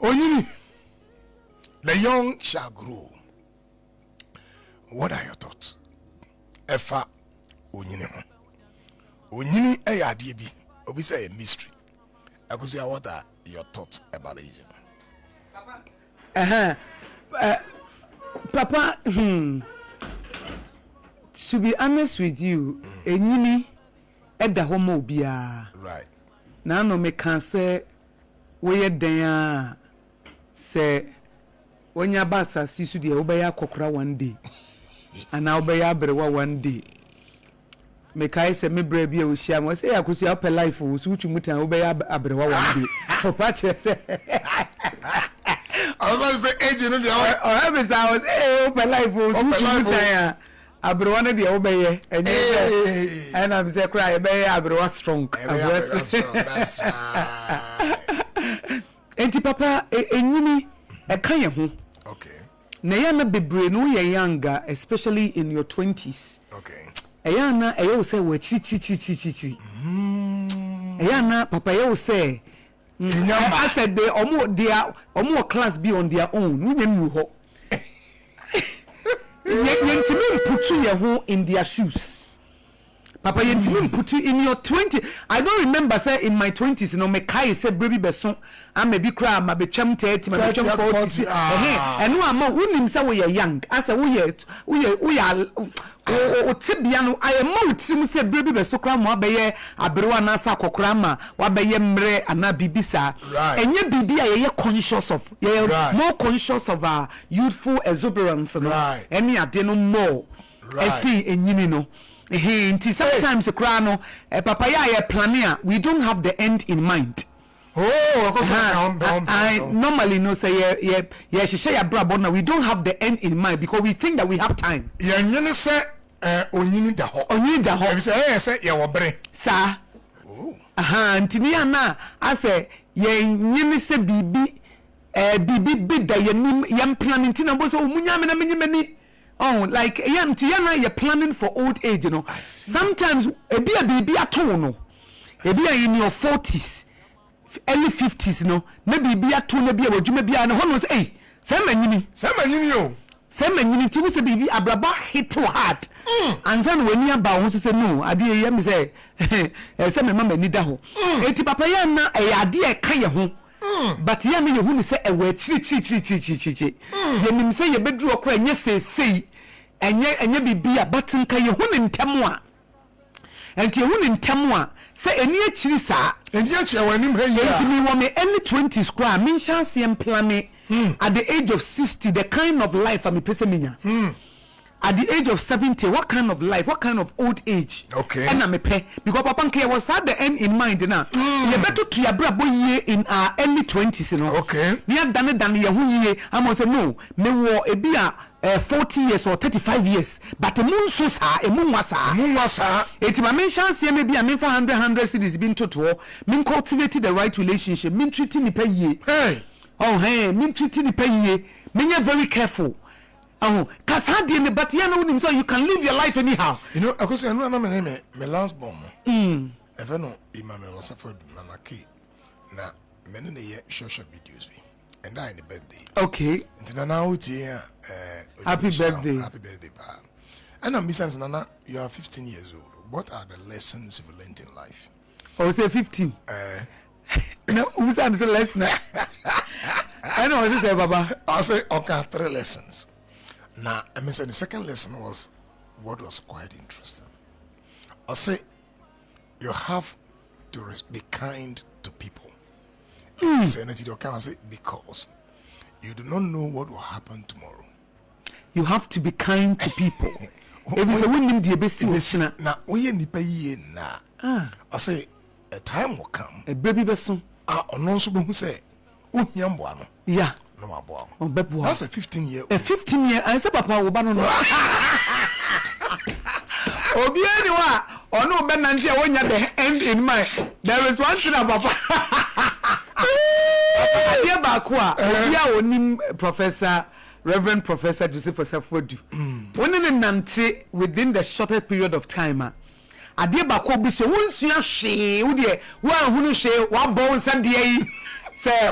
Onyini, the young shall grow. What are your thoughts? Efa Onyini. Onyini ayadibi. Obi say a mystery. I could say what are your thoughts about it? Papa, to be honest with you, Enyini edda homo bia. Right. Na no me can say we den say wonya basa sisu de obeya kokora one day. And now obeya abrewa one day. Me kai say me bra bia o hia mo say akosi ope life o so twu mutan obeya abrewa one day. Papa che say I was going to say agent in the I was open life for Abro one of the obey and I'm say cry Abro strong. That's right. Enti papa enyini e kan ye ho. Okay. Na ya na bebre no ye younger, especially in your 20s. Okay. Eya na eyo say we chi. Eya na papa ye say I said they almost class be on their own. We didn't know. Yentimin put you in their shoes. Papa Yentimin put you in your 20. I don't remember say in my 20s, you know, me kai said baby beson, I may be cry, my be chum 30, my be chum 40. And no am who himself we are young. As a we are tibiano I am out sim say baby beso kra mo abeye abrewa na sa kokrama wa beye mre ana bibisa. And ye bibi are conscious of more conscious of our youthful exuberance no. Any ade no more. I see enyini no. Sometimes no, papa ya planner, we don't have the end in mind. Oh, of course. I normally know say she share brabo now. We don't have the end in mind because we think that we have time. Yeah, you say onyini da ho. Onyini da ho. You say ya wo bre. Sir. Oh. Ntini ana I say ye nyini se bibi bibi da yam planning tina bo so munya me na menyimani. Oh, like you're planning for old age, you know. Sometimes a baby at all, no. A in your 40s, early 50s, you know. Maybe be at two, maybe a maybe an honors, eh? Some you to say baby abraba hit too hard. And then when you bound to say no, I did say, some mamma need a home. Eti papa yana a dear kaya home. But ya me who say a word chi. Ye nim say ye bedru okra nye say enye bibia button ka ye hu ntem a enke hu ntem a say eni akiri sa eni akiri wanim ha yi a me wo me early 20s kra me chance em planning at the age of 60 the kind of life am pese menya at the age of 70 what kind of life, what kind of old age? Okay. And I'm pay because papa nke was at the end in mind now. You better to your brabo year in our early 20s, you know. Okay. We have done it than your year. I must say no. Me wo e bia 40 years or 35 years. But moon so sa e moon wasa. Eti ma men chance ye maybe a men 100 cities been to men cultivated the right relationship. Men treating the pay ye. Hey. Oh hey, men treating the pay ye. Men are very careful. Oh, cause how do but you know so you can live your life anyhow. You know, because I know my last bomb. If I know Imam suffered Nanaki. Now, many social videos and I in the birthday. Okay. And now it's here. Happy birthday. Happy birthday, pa. And I'm Mrs. Nana, you are 15 years old. What are the lessons you've learned in life? I say 15. No, who's the lesson? I know what you say, Baba. I say, okay, 3 lessons. Now, I mean, the second lesson was what was quite interesting. I say, you have to be kind to people. Say, because you do not know what will happen tomorrow. You have to be kind to people. If it's a woman, the best now, we ain't pay na. I say, a time will come. A baby person. Who say, yeah. No more boy. Oh, that's a 15-year. A 15-year. I said, Papa, we ban on. Obi anywa, ono be nanti when you the end in mind. There is one thing about Papa. Adia bakwa, obi a onim Professor Reverend Professor Joseph Osafodu. Woni nanti within the shorter period of time. Adia bakwa bi so wonsua hwe, wo de wo ahunu hwe, wo abon sa de yi. say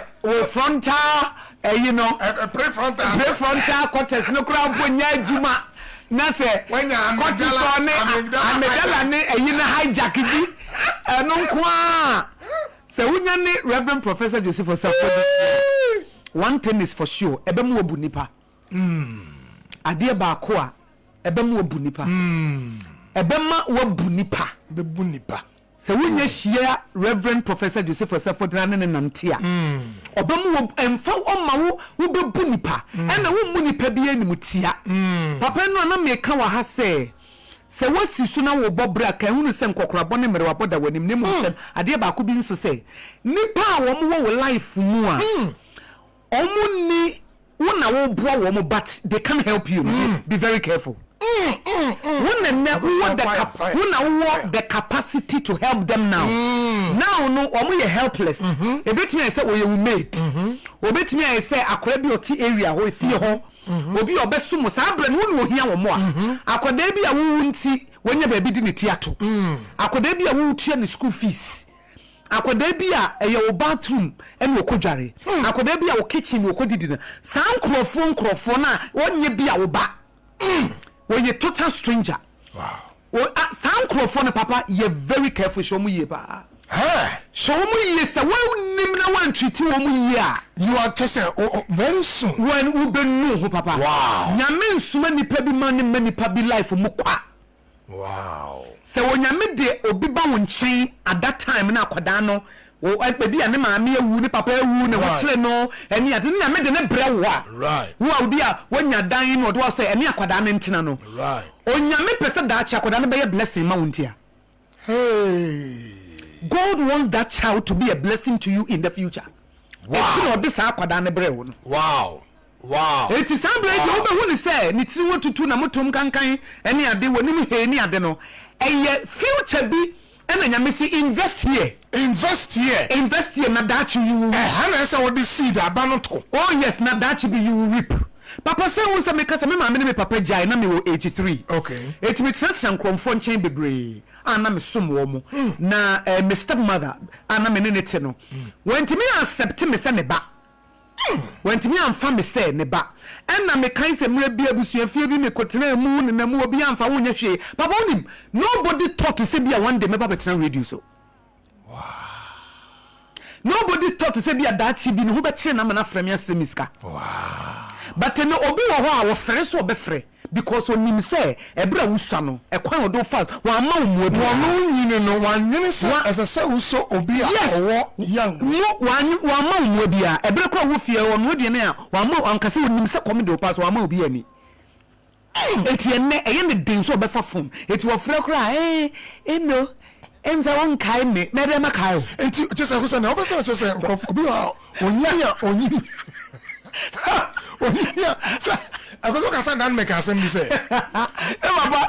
frontal you know prefrontal cortex no kura mponya adwuma na say cortisol ne amygdala ne na hijack bi no kwa say wunya ne Reverend Professor Joseph Osafo. One thing is for sure, ebemu obu nipa. Ade ba ko a ebemu obu nipa. Ebema wobu nipa. Bebu nipa. Se wunya hia Reverend Professor Joseph Osafo dran ne nantia. Obemu emfa oma wo bebu nipa. Na wo mu nipa bi animtia. Papa no na me ka wa ha se wasi so na wo bobra ka hunu se nkokorabo ne mere waboda wanim ne mu se ade ba ko bi nso se nipa a wo life mu a omuni una wo boa wo but they can't help you. Be very careful. The capacity to help them now. Now no omo ye helpless. Ebetimi I say we mate. Obetimi I say akora bi oti area ho efie ho. Obi obesumo sa abra no no ohia wo mo a. Akoda bi a wo nti wonya ba bi di ne tiato. Akoda bi a wo tua ne school fees. Akoda bi a eye wo bathroom ene okodware. Akoda bi a wo kitchen okodidi na. San krofo na wonye bi a wo ba. When you total stranger. Wow. Some crofone papa, you're very careful. Show me ye ba. Show me ye say when nimna one treat you you are just very soon. When we be no papa. Wow. Nyame nsuma ni pa bi man many pa bi life mu kwa. Wow. So when nyame de obi ba won chen at that time na akwada no o ekpedi ane maame ewu ni papa ewu ne wo kire no eni ade ni nyame de ne bre wo a. Right. Wo a odi a wonya dan no do say eni akwada ne ntina no. Right. O nyame pese da acha akwada ne be ye blessing ma wontia. Hey. God wants that child to be a blessing to you in the future. Wow. Wow. Wow. It is somebody you be who say ni tiri wo tutu na motom kankan ene ade woni mi he ni ade no. Eye future bi ena nyame si invest here na that you hana say what the seed abano to. Oh yes, na that be you will reap. Papa say won say me kasa me ma me papa jai na me wo 83. Okay. It me trust nkromfo nchen bebre. Ana me som wo mo. Na me stepmother ana me ne te no. When me accept me say me ba. When me amfa me say ne ba. Enna me kan say mra bia busuafie bi me kotena mu ne na mu obi amfa wo nya hwe. Papa onim nobody thought to say bia one day me ba betena radio so. Wow. Nobody thought to say bia that chi bi no ho be kire na mana frame asemiska. Wow. But no obi wo ho a wo frɛ so obɛfrɛ because onim say ebra wusua no ekwan odo fast wa ma wo mu no nyine no wan nyine say as a say so obi a wo young no wan wa ma wo mu bia ebra kwa wo fie wo no de ne a wa ma ankase onim say come do pass wa ma obi ani eti enne eye ne den so obɛfa phone eti wo frɛ kra no emza won kai me de ma kai enti just say na obesa just say obi wa onya onya I go look at Dan make assembly say. Baba,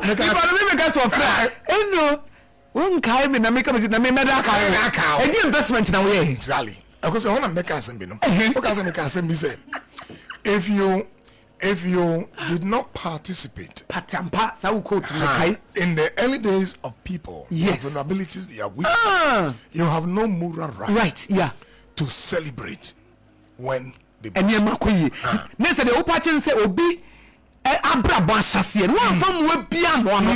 if I make us offer. No. Won kai me na make me na me da kai. E di investment na we. Exactly. I go say wanna make assembly no. Look at make assembly say. If you did not participate patampa sa quote in the early days of people, yes, vulnerabilities they are weak, you have no moral right, to celebrate when and you makoyi na say the opachin say obi abrabo asase no afam we bia mo no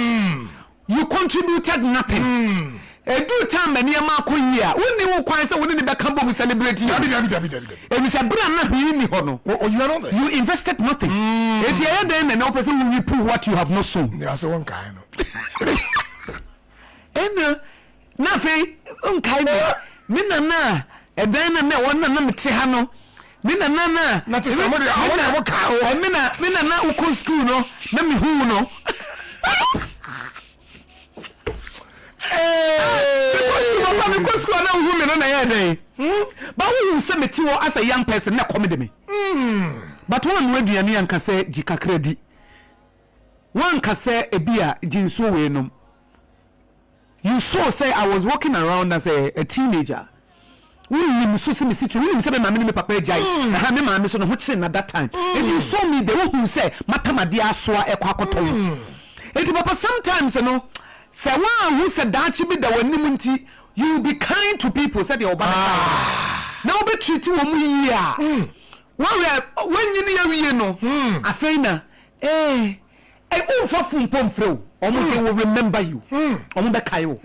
you contributed nothing do time and you makoyi a woni wo kwan say woni ne be kan bo celebrate dabi e say bra na hwi ni ho no you are not there. You invested nothing it here then and no person will reap what you have not sown. Yeah, say one kind no and na fe on kai me na e dan na won na me te ha no mina nana na to somebody I want to ka mina na uko school no na me hu no because school na hu me no na ya dey but who say me ti wo as a young person na come de me but one no aduane yanka say jikakra di one ka say ebia jinso we no you saw say I was walking around as a teenager. We so see me situation we say me mama me papa jai na me mama so no ho kire na that time and you saw me the who say matamade asoa ekwa akoton eti papa sometimes you know say one who said that be the wanim nti you be kind to people said your obana Now be treat you here. When you know, a friend, for Pomfro, they will remember you. On the Kayo.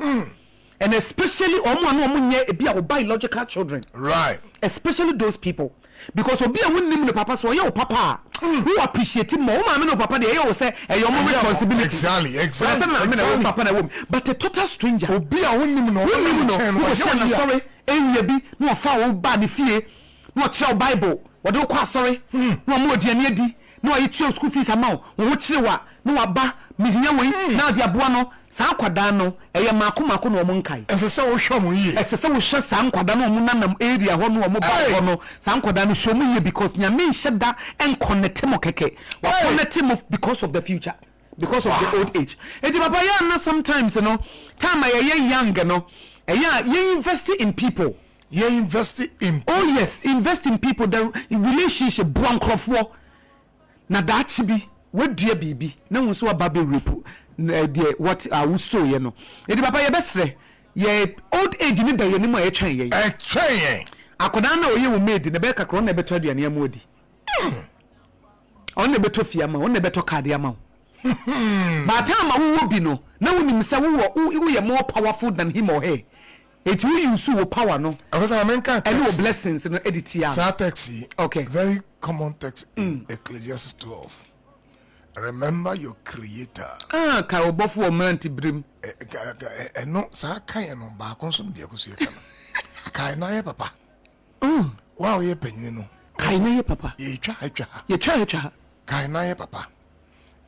And especially biological children. Right. Especially those people. Because obi a won nim no papa so your papa who appreciate him more ma me no papa dey say your mom responsibility. Exactly. But a total stranger obi a won nim no sorry enye bi no fa wo ba ne fie no tell bible what do kwa sorry no mo odiane adi no ayi school fees amount wo chirewa no aba minya wei na dia boa no sa kwada no eye maako no mo nkai esese wo hwe mo yie esese wo hwe sa kwada no mo nanam area ho no mo ba no sa kwada no show mo yie because nya me nheda en connect mo keke wa connect mo because of the future, because of the old age. Eti papa ya na sometimes time ye young you invest in people. You invest in people. Oh yes, invest in people. The relationship bron crofo na that be we dua bibi na wo so aba be repu what we so ye no. Eti papa ye besre ye old age ni da ye ni mo ye twen ye. Akoda na oye wo made na be kakro na beto aduane am odi. On na beto fiama, on na beto card am. But time wo bi no na wo nim se wo ye more powerful than him or her. It will use your power, no? Because I mean, and blessings in edit here. Okay. Very common text in Ecclesiastes 12. Remember your creator. Ka obofu o manti brim. No, sa kai no ba konso de akusie kana. Kai na ye papa. Wow ye penyin no. Kai na ye papa. Ye twa. Ye twa. Kai na ye papa.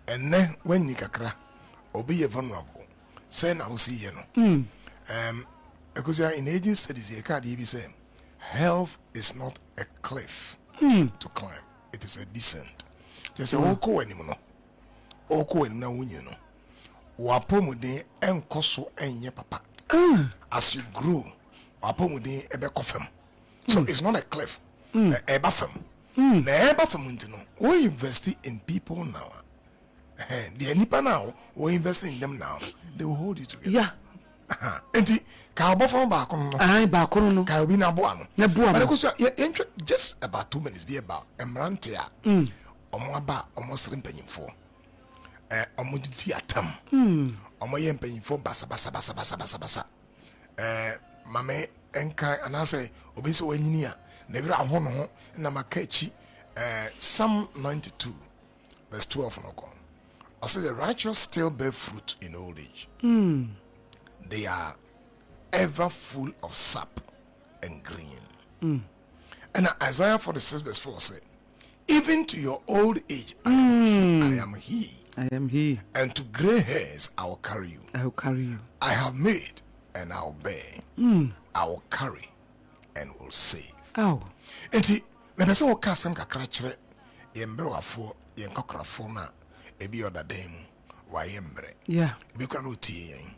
Enne when ni kakra obi ye vulnerable. Say na wo see ye no. Because in aging studies, you can't even say health is not a cliff to climb; it is a descent. Just say, "Oko anymore, oko na winyo no. Wapomudin enkoso enye papa. As you grow, wapomudin ebe kofem. So it's not a cliff, eba fem. Na eba fem untino. We invest in people now. The nipa now, we invest in them now. They will hold you together. Yeah. Enti ka obofo ba kono no ba kono no ka obi na boa no but because just about 2 minutes be about emrante a omo aba omo sere mpanyimfo omo didi atam omo ye mpanyimfo basa mame enka anase obi so wanyini a na wira ho no ho na makachi Psalm 92 verse 12 no go. I say the righteous still bear fruit in old age. They are ever full of sap and green. And Isaiah 46 verse 4 said, even to your old age, I am he. I am he. And to gray hairs, I will carry you. I will carry you. I have made and I will bear. I will carry and will save. Oh. Enti, me pese wo kasem kakra kire yembre wafo yenkokrafo na ebi odademu wa yembre. Yeah. Ebi kwa no tie yen.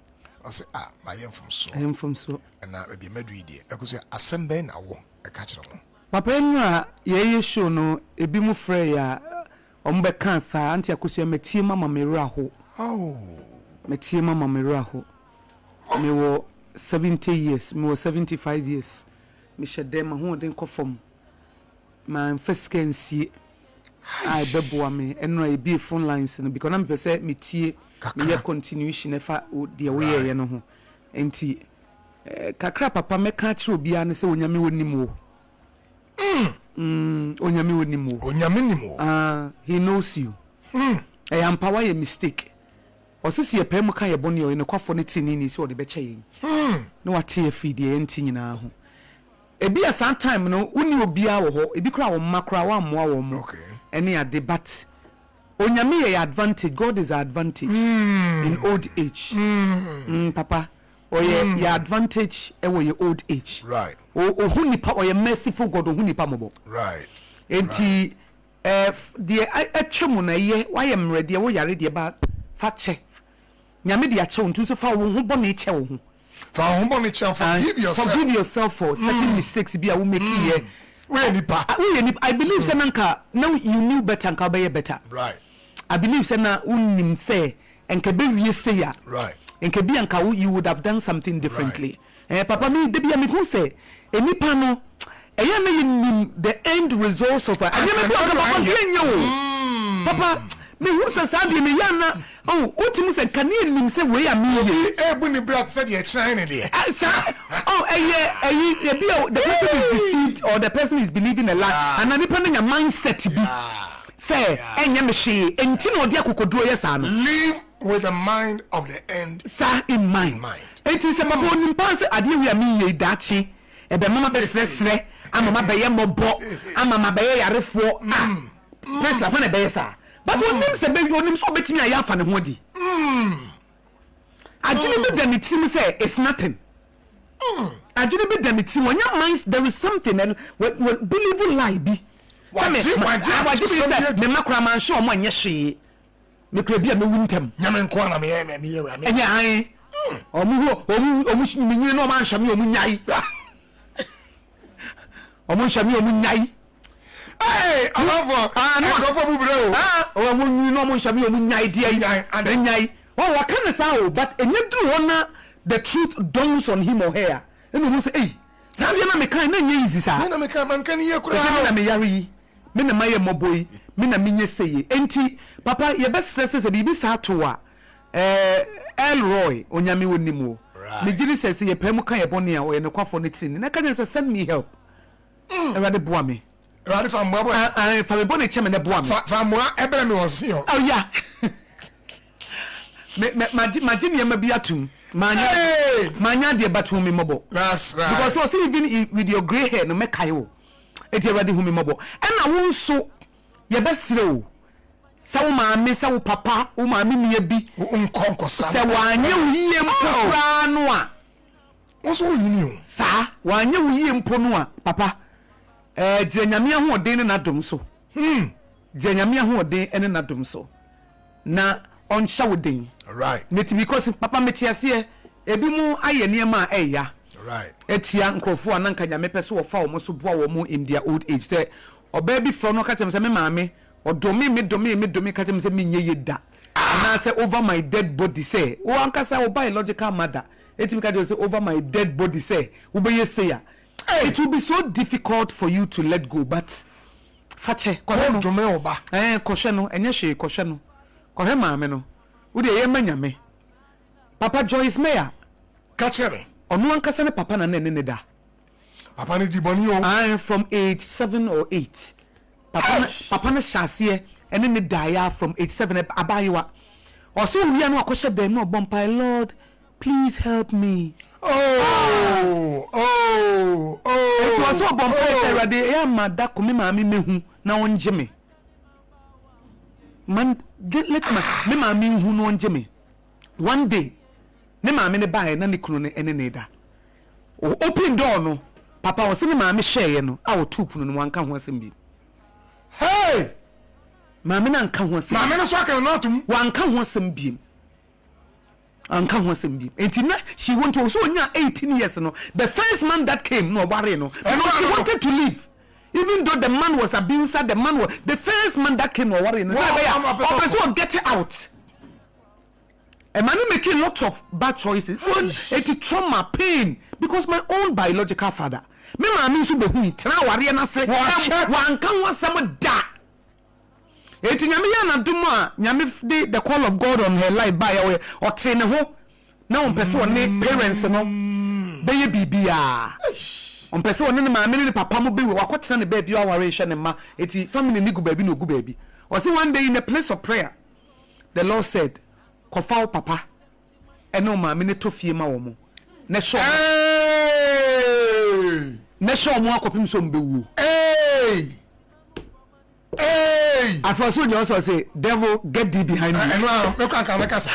I say, I am from so. I am from so. And I be medwidi. I could say, assemble na wo e catch them. Papa nwa ye show no ebi mu frɛ ya ombe cancer anti akosia metie mama meru aho. Oh. Metie mama meru aho. Me wo 70 years, me wo 75 years. Me shede ma ho den kofom. Ma mfeske nsie. I beboa me eno ebi phone lines no because na me pese metie me continuation efa de we ye no ho. Enti kakra papa meka kire obi an se onyame wonim wo. Onyame wonim wo. Onyame nim wo. He knows you. Empower your mistake. Osisi epem ka ye bone yo ne kwafo ne tini ni se o de be che yin. No wate e feed ye enti nyina ho. Ebi a some time no uni obi a wo ho, ebi kra wo makra wa moa wo mo. Okay. Any a debate. Onyame ye advantage, God is advantage in old age. Papa, or ye advantage e wo ye old age. Right. O hu nipa or ye merciful God o hu nipa mobo. Right. Enti the atwemu na ye why am ready wo yare de ba fa che. Nyame de ache ntu so fa wo ho bone che wo ho. Forgive yourself. Forgive yourself for certain mistakes be a wo make here. I believe say nanka now you knew better and be better. Right. I believe say na unim say enke be wie say ya. Right. Enke bi anka you would have done something differently. Papa me de bia me hu say enipa no eya na nim the end results of and me talk about you papa me who say sabi me ya na oh ultimu say kan nim say we am me ebu ni brat said you trying there oh the person is deceived or the person is believing a lie and any person your mindset be say enya me hwe enti na odi akokoduro yes ano live with the mind of the end sir in mind it is about nim pass ade we am ye dachi ebe mama be sresre amama be ye mobo amama be ye yarefo press la na be ye sa but onim se be onim so betimi ayi afa ne ho di ajini be dem team say it's nothing ajini be dem team when your mind there is something and believe lie be me makura man show mo anye hwe me kura bia me wuntam nyame nko na me ye enye an omu nyini no man hwame omu nyai omu hwame omu nyai hey alavo go for bubro omu nyini no man hwame omu nyai dia nyai oh what can say but enye dru wona the truth dawns on him or her enu mu say eh na bia na me kan na nye easy sa na me kan man kan ye kura na me yare me na maye moboi me na menye seye enti papa ye be stress se bibi sa to a Elroy onyame wonimu me giri se ye pemu kan ye bone a o ye ne kwafo ne tin na kan say send me help erade boa me erade fa mboa boy fa me bone cheme ne boa me fa moa ebere me won yo oh yeah ma gini ma bi atum manya de batum me mobo that's right because so see even with your gray hair no me kai wo eti erade hu me mobo e na won so ye besire wo sa wo maame sa wo papa wo maame miye bi nkonkosa se wanye wo yie mpora no a wo so nyini o sa wanye wo yie mpo no a papa jenyame ahoden na dom so jenyame ahoden ene na dom so na on shawden right net because papa metiase ebi mu aye niema eya right etia nkrofo ananka nyame pese wo fa wo so boa wo in their old age say oba bi fro no ka tem se me maame odomi me ka tem se me nye yeda na say over my dead body say wo ankasa wo biological mother etimi ka say over my dead body say wo be say ya it will be so difficult for you to let go but fache ko no dome oba ko hwe no enye hwe ko hwe no ko hwe maame no wo de ye manyame papa Joyce Meyer ka chere onu ankasa ne papa na ne da papa ne di boni o I am from age 7 or 8 papa ne shase ene ne dia from age 7 abayiwa oso wi no akoshe dem no bompa Lord please help me it was so bompa erade ya mada ko me maami mehu na onje me man let me maami hu no onje me one day ne maami ne bae na ne kunu ne ene ne da o open door no papa wo se ne maami share no a wo tupu no wanka ho asem bi hey maami na nka ho asem maami na so aka no atum wanka ho asem bi anka ho asem bi enti na she want to so nya 18 years no the first man that came no worry no she wanted to leave even though the man was abuser the first man that came no worry no so person get out. A man making a lot of bad choices. It trauma, pain, because my own biological father. Me mama so be hu tena ware na se wan kan wasam da. Eti nyame ya na dum a nyame the call of God on her life by way o te ne ho na on pese one parents no be ye bibia. On pese one ne mama ne papa mo be we wakotena ne ba bi o ware hwe ne ma eti family ni gu ba bi no gu ba bi. O say one day in a place of prayer the Lord said kofa papa eno ma me ne to fie ma wo mo ne so ne so mo akopim so mbewu afa so nyo so say devil get thee behind me eno me kan ka me kasa